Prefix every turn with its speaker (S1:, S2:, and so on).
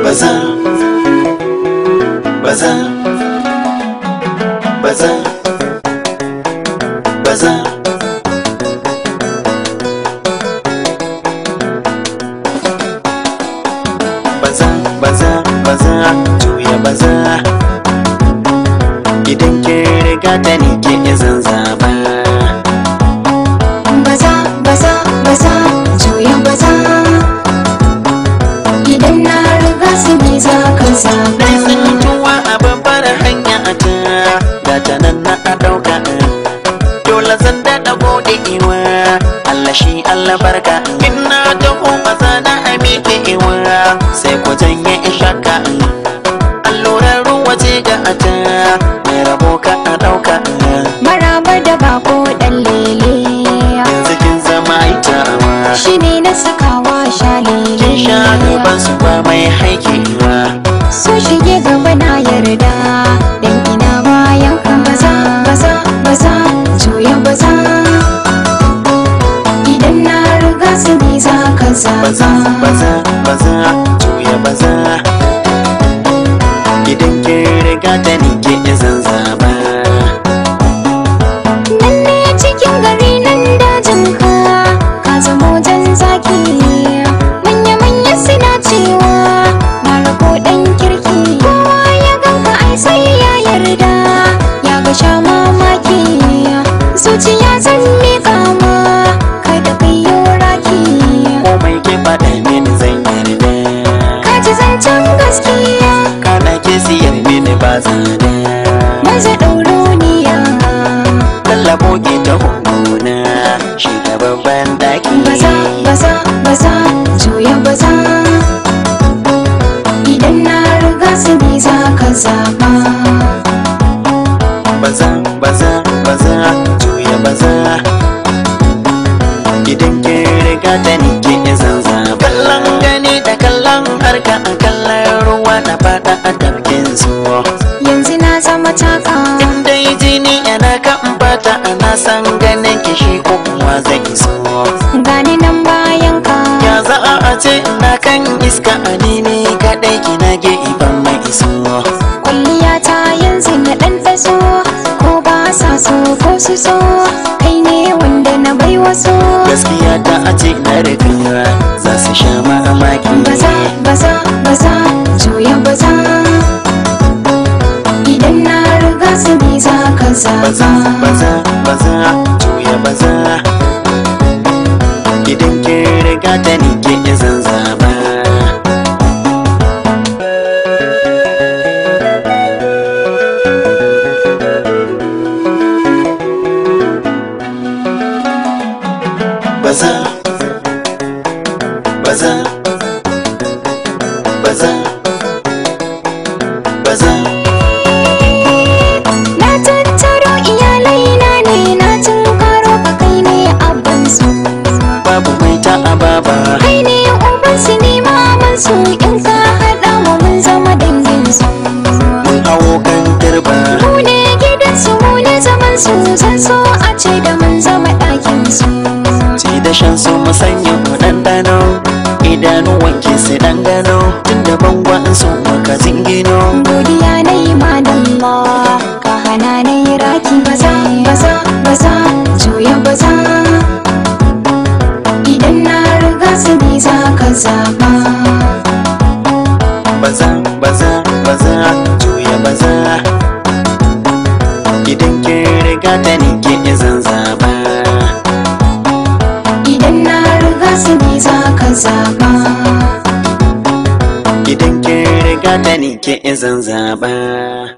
S1: Baza, baza, baza, baza. Baza, baza, baza, juya baza. Idan ke riga ta ni ke izin zaba.
S2: Baza, baza, baza, juya baza. Idan na riga su bi za ka zaba.
S1: Dai tsintuwa a babbar hanya a ta ga ta nan na a ɗauka. Dole zan daɗa gode iwa Allah shi Allah barka. Ina taho maza na amike iwa sai ku janye ishaka. Allurar ruwa ce ga ata mai rabo ka a ɗauka.
S2: Maraba da bako ɗan lele,
S1: Yanzu kin zama ita ma
S2: shi ne na sakawa shalele.
S1: kin sha gaban su ba mai haikewa.
S2: So shige gaba na yarda, dan ina bayan ka. Baza, baza, baza, juya baza. Idan na riga su bi za ka
S1: Baza,
S2: zaba.
S1: baza, baza, juya baza. Idan kin riga ta ni ke izin zaba.
S2: Nan ne cikin gari nan dajin ka, ka zamo jan zaki. Manya-manya suna cewa na rako ɗan kirki. Kowa ya ganka ai sai ya yarda, ya ga sha mamaki. Zuciya zan miƙa ma, kada ka yi raki.
S1: Komai ke faɗa mini zan yarda.
S2: Ka ji zancen gaskiya,
S1: Kana ke siyar mini ba tsada.
S2: maza ɗauro niya.
S1: Lallabo ke ta hukuna shiga babban daki.
S2: Baza, baza, baza, juya baza. Idan na riga su bi za ka zaba.
S1: Baza, baza, baza, juya baza. Idan kin riga ta ni ke izin zaba. Kallon gani da kallon harka a kallon ruwa na fada a tafkin su.
S2: Yanzu na zama taka,
S1: Dai jini yana kan fata ana san ganin kishi ko kuma zai iso.
S2: gani nan bayan ka.
S1: Ya za a ce ina kan iska a nini kaɗai kina ge iban mai iso.
S2: Kwalliya ta yanzu na ɗan taso, ko ba sa so ko su so, kai ne wanda na bai waso.
S1: Gaskiya ta a ce na riga za su sha mamaki.
S2: Baza, baza, baza, juya baza. Idan na riga su bi za ka
S1: Baza,
S2: zaba.
S1: baza, baza, juya baza. Idan kin riga ta ni ke izin zaba. Baza, baza, baza, baza.
S2: Na tattaro iyalai na ne, na tunkaro ka, kai ne abban su.
S1: Babu mai ta ababa.
S2: Kai ne uban su ne maman su, in ka haɗa mu mun zama dangin su.
S1: Mun hawo kan turba.
S2: Mu ne gidan su, mu ne zaman su, zan so a ce da mun zama ɗakin su.
S1: Ci da shan su mu sanya mu ɗanɗano. Idanu wanke su dangano. Tun da bangon su maka zingino.
S2: Godiya na yi madalla, ka hana na yi raki. Baza, baza, baza, juya baza. Idan na riga su bi za ka zaba.
S1: Baza, baza, baza, juya baza. Idan kin riga ta ni ke izin zaba.
S2: Idan na riga su bi za ka zaba.
S1: Idan kin riga ta ni ke izin zaba.